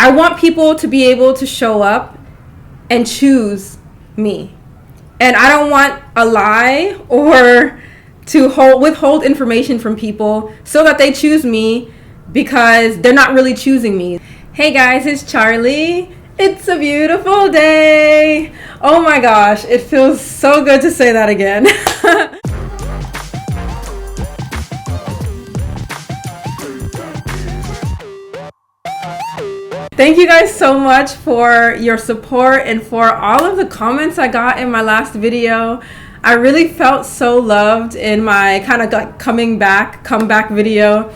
I want people to be able to show up and choose me. And I don't want a lie or to withhold information from people so that they choose me because they're not really choosing me. Hey guys, it's Charly. It's a beautiful day. Oh my gosh, it feels so good to say that again. Thank you guys so much for your support and for all of the comments I got in my last video. I really felt so loved in my kind of like comeback video.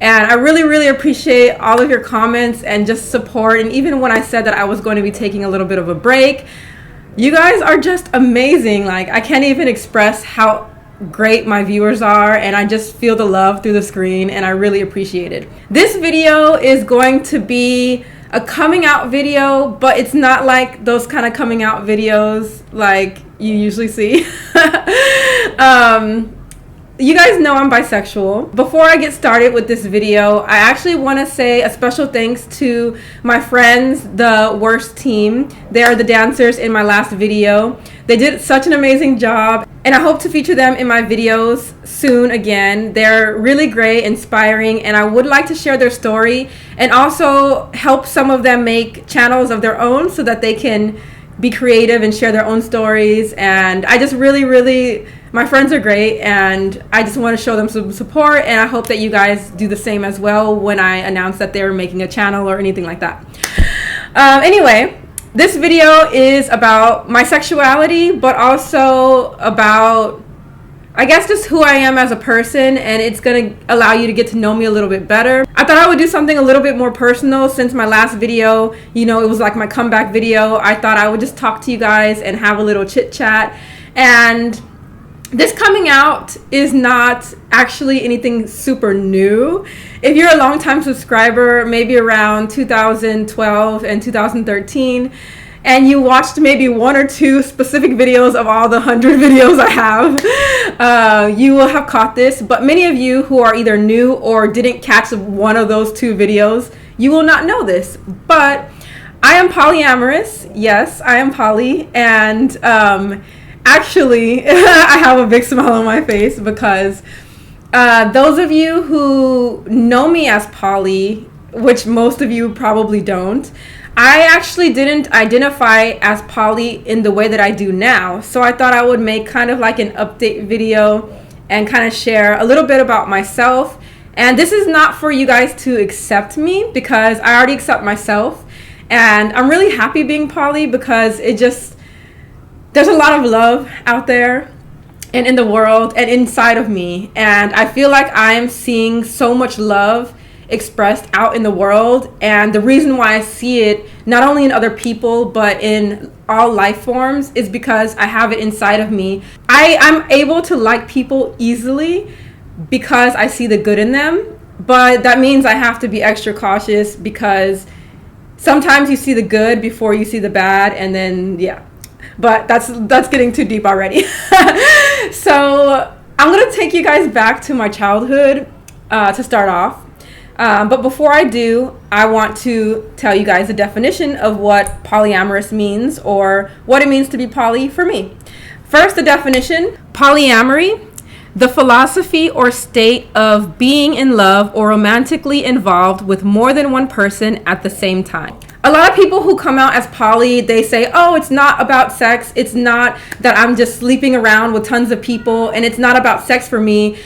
And I really appreciate all of your comments and just support. And even when I said that I was going to be taking a little bit of a break, you guys are just amazing. Like, I can't even express how great my viewers are, and I just feel the love through the screen, and I really appreciate it. This video is going to be a coming out video, but it's not like those kind of coming out videos like you usually see. You guys know I'm bisexual. Before I get started with this video, I actually want to say a special thanks to my friends, the Worst team. They are the dancers in my last video. They did such an amazing job, and I hope to feature them in my videos soon again. They're really great, inspiring, and I would like to share their story and also help some of them make channels of their own so that they can be creative and share their own stories. And I just really, my friends are great, and I just want to show them some support, and I hope that you guys do the same as well when I announce that they're making a channel or anything like that. Anyway, this video is about my sexuality, but also about, I guess, just who I am as a person, and it's going to allow you to get to know me a little bit better. I thought I would do something a little bit more personal since my last video, you know, it was like my comeback video. I thought I would just talk to you guys and have a little chit chat. And this coming out is not actually anything super new. If you're a longtime subscriber, maybe around 2012 and 2013, and you watched maybe one or two specific videos of all the 100 videos I have, you will have caught this. But many of you who are either new or didn't catch one of those two videos, you will not know this. But I am polyamorous. Yes, I am poly. And actually, I have a big smile on my face because those of you who know me as poly, which most of you probably don't, I actually didn't identify as poly in the way that I do now. So I thought I would make kind of like an update video and kind of share a little bit about myself. And this is not for you guys to accept me, because I already accept myself. And I'm really happy being poly because it just, there's a lot of love out there and in the world and inside of me. And I feel like I am seeing so much love expressed out in the world, and the reason why I see it not only in other people but in all life forms is because I have it inside of me. I'm able to like people easily because I see the good in them, but that means I have to be extra cautious because sometimes you see the good before you see the bad, and then but that's getting too deep already. So I'm gonna take you guys back to my childhood to start off. But before I do, I want to tell you guys the definition of what polyamorous means, or what it means to be poly for me. First, the definition: polyamory, the philosophy or state of being in love or romantically involved with more than one person at the same time. A lot of people who come out as poly, they say, oh, it's not about sex. It's not that I'm just sleeping around with tons of people, and it's not about sex for me.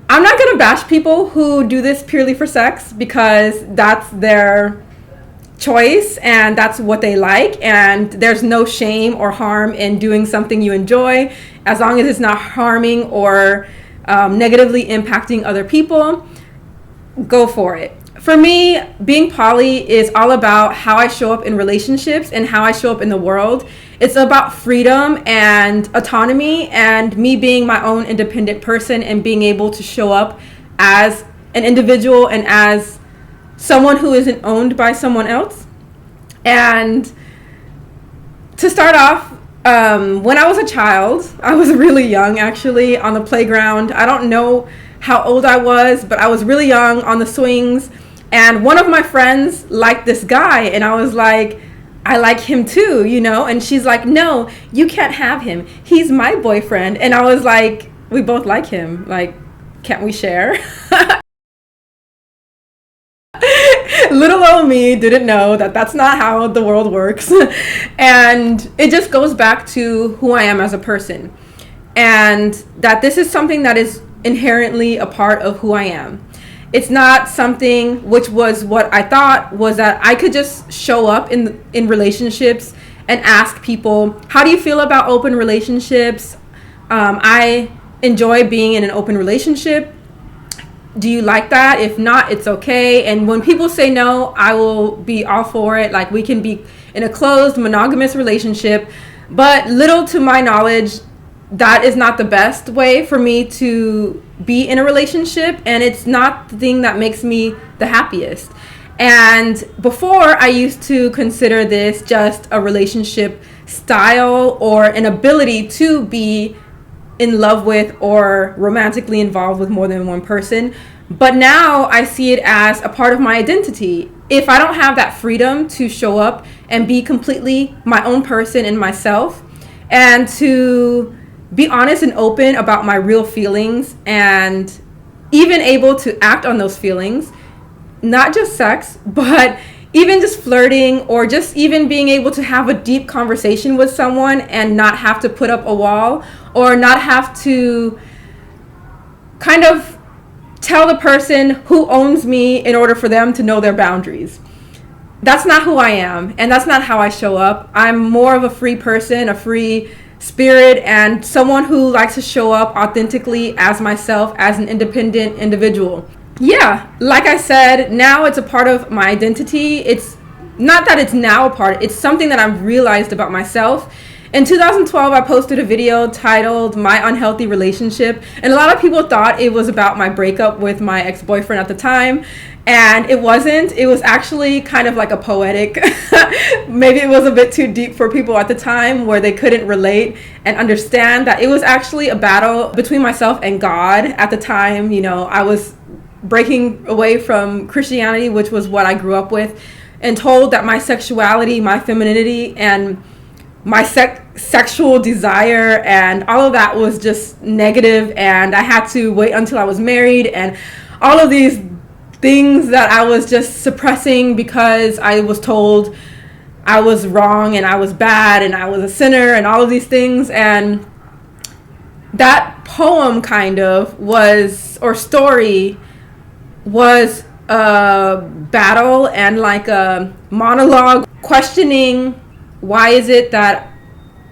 I'm not going to bash people who do this purely for sex, because that's their choice and that's what they like, and there's no shame or harm in doing something you enjoy as long as it's not harming or negatively impacting other people. Go for it. For me, being poly is all about how I show up in relationships and how I show up in the world. It's about freedom and autonomy, and me being my own independent person and being able to show up as an individual and as someone who isn't owned by someone else. And to start off, when I was a child, I was really young actually, on the playground. I don't know how old I was, but I was really young on the swings. And one of my friends liked this guy, and I was like, I like him too, you know? And she's like, no, you can't have him. He's my boyfriend. And I was like, we both like him. Like, can't we share? Little old me didn't know that that's not how the world works. And it just goes back to who I am as a person. And that this is something that is inherently a part of who I am. It's not something which was what I thought was that I could just show up in relationships and ask people, how do you feel about open relationships? I enjoy being in an open relationship. Do you like that? If not, it's okay. And when people say no, I will be all for it. Like, we can be in a closed monogamous relationship, but little to my knowledge, that is not the best way for me to be in a relationship, and it's not the thing that makes me the happiest. And before, I used to consider this just a relationship style or an ability to be in love with or romantically involved with more than one person. But now I see it as a part of my identity. If I don't have that freedom to show up and be completely my own person and myself, and to be honest and open about my real feelings, and even able to act on those feelings, not just sex, but even just flirting, or just even being able to have a deep conversation with someone and not have to put up a wall, or not have to kind of tell the person who owns me in order for them to know their boundaries. That's not who I am, and that's not how I show up. I'm more of a free person, a free spirit, and someone who likes to show up authentically as myself, as an independent individual. Yeah, like I said, now it's a part of my identity. It's not that it's now a part, it's something that I've realized about myself. In 2012, I posted a video titled My Unhealthy Relationship, and a lot of people thought it was about my breakup with my ex-boyfriend at the time, and it wasn't. It was actually kind of like a poetic, maybe it was a bit too deep for people at the time, where they couldn't relate and understand that it was actually a battle between myself and God at the time. You know, I was breaking away from Christianity, which was what I grew up with, and told that my sexuality, my femininity, and my sexual desire and all of that was just negative, and I had to wait until I was married, and all of these things that I was just suppressing because I was told I was wrong and I was bad and I was a sinner and all of these things. And that poem kind of was, or story was, a battle and like a monologue questioning, why is it that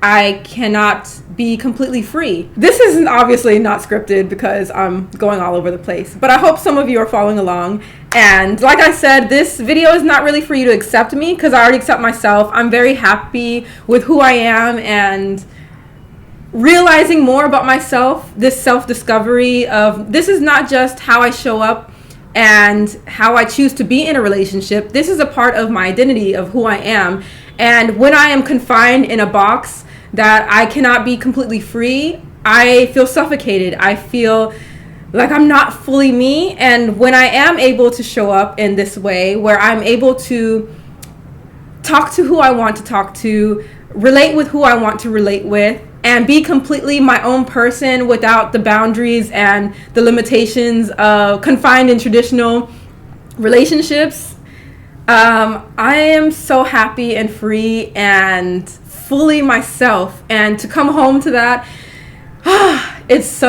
I cannot be completely free? This isn't obviously not scripted because I'm going all over the place, but I hope some of you are following along. And like I said, this video is not really for you to accept me, because I already accept myself. I'm very happy with who I am, and realizing more about myself, this self-discovery of this is not just how I show up and how I choose to be in a relationship. This is a part of my identity, of who I am. And when I am confined in a box that I cannot be completely free, I feel suffocated. I feel like I'm not fully me. And when I am able to show up in this way, where I'm able to talk to who I want to talk to, relate with who I want to relate with, and be completely my own person without the boundaries and the limitations of confined in traditional relationships, I am so happy and free and fully myself. And to come home to that, it's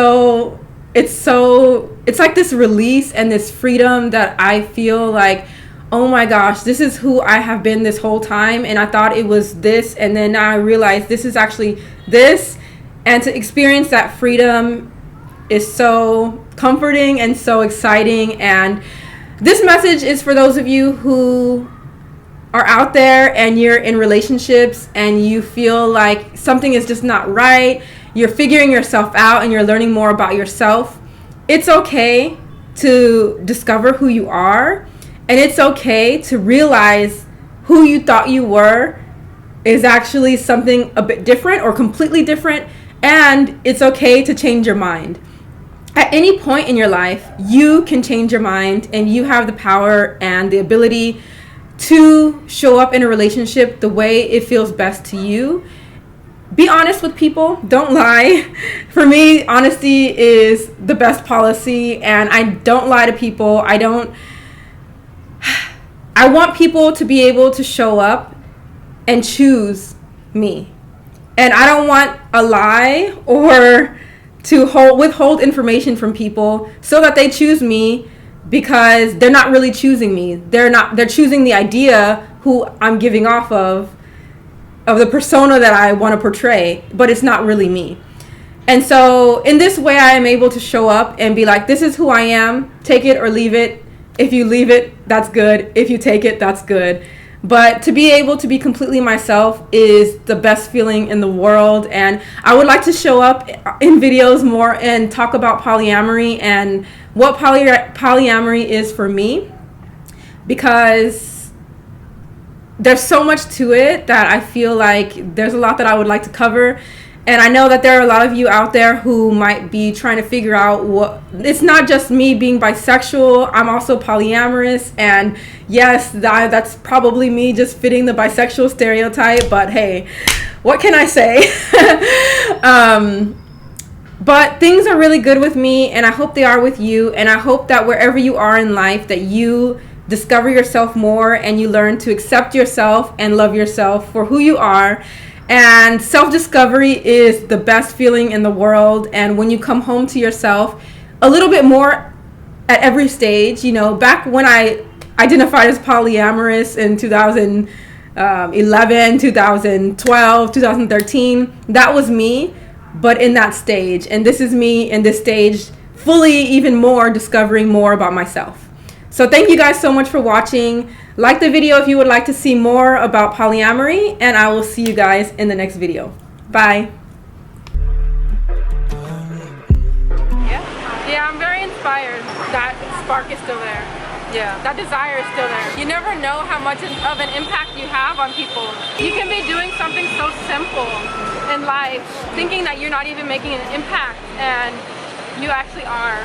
like this release and this freedom that I feel like, oh my gosh, this is who I have been this whole time, and I thought it was this, and then now I realize this is actually this. And to experience that freedom is so comforting and so exciting. And this message is for those of you who are out there and you're in relationships and you feel like something is just not right. You're figuring yourself out and you're learning more about yourself. It's okay to discover who you are, and it's okay to realize who you thought you were is actually something a bit different or completely different, and it's okay to change your mind. at any point in your life, you can change your mind, and you have the power and the ability to show up in a relationship the way it feels best to you. Be honest with people. Don't lie. For me, honesty is the best policy, and I don't lie to people. I want people to be able to show up and choose me. And I don't want a lie or to withhold information from people so that they choose me, because they're not really choosing me. They're choosing the idea who I'm giving off of the persona that I want to portray, but it's not really me. And so in this way, I am able to show up and be like, this is who I am. Take it or leave it. If you leave it, that's good. If you take it, that's good. But to be able to be completely myself is the best feeling in the world. And I would like to show up in videos more and talk about polyamory and what polyamory is for me, because there's so much to it that I feel like there's a lot that I would like to cover. And I know that there are a lot of you out there who might be trying to figure out what, it's not just me being bisexual, I'm also polyamorous. And yes, that's probably me just fitting the bisexual stereotype, but hey, what can I say? But things are really good with me, and I hope they are with you. And I hope that wherever you are in life, that you discover yourself more and you learn to accept yourself and love yourself for who you are. And self-discovery is the best feeling in the world. And when you come home to yourself a little bit more at every stage, you know, back when I identified as polyamorous in 2011, 2012, 2013, that was me, but in that stage. And this is me in this stage, fully even more discovering more about myself. So thank you guys so much for watching. Like the video if you would like to see more about polyamory, and I will see you guys in the next video. Bye. Yeah, I'm very inspired. That spark is still there. Yeah. That desire is still there. You never know how much of an impact you have on people. You can be doing something so simple in life, thinking that you're not even making an impact, and you actually are.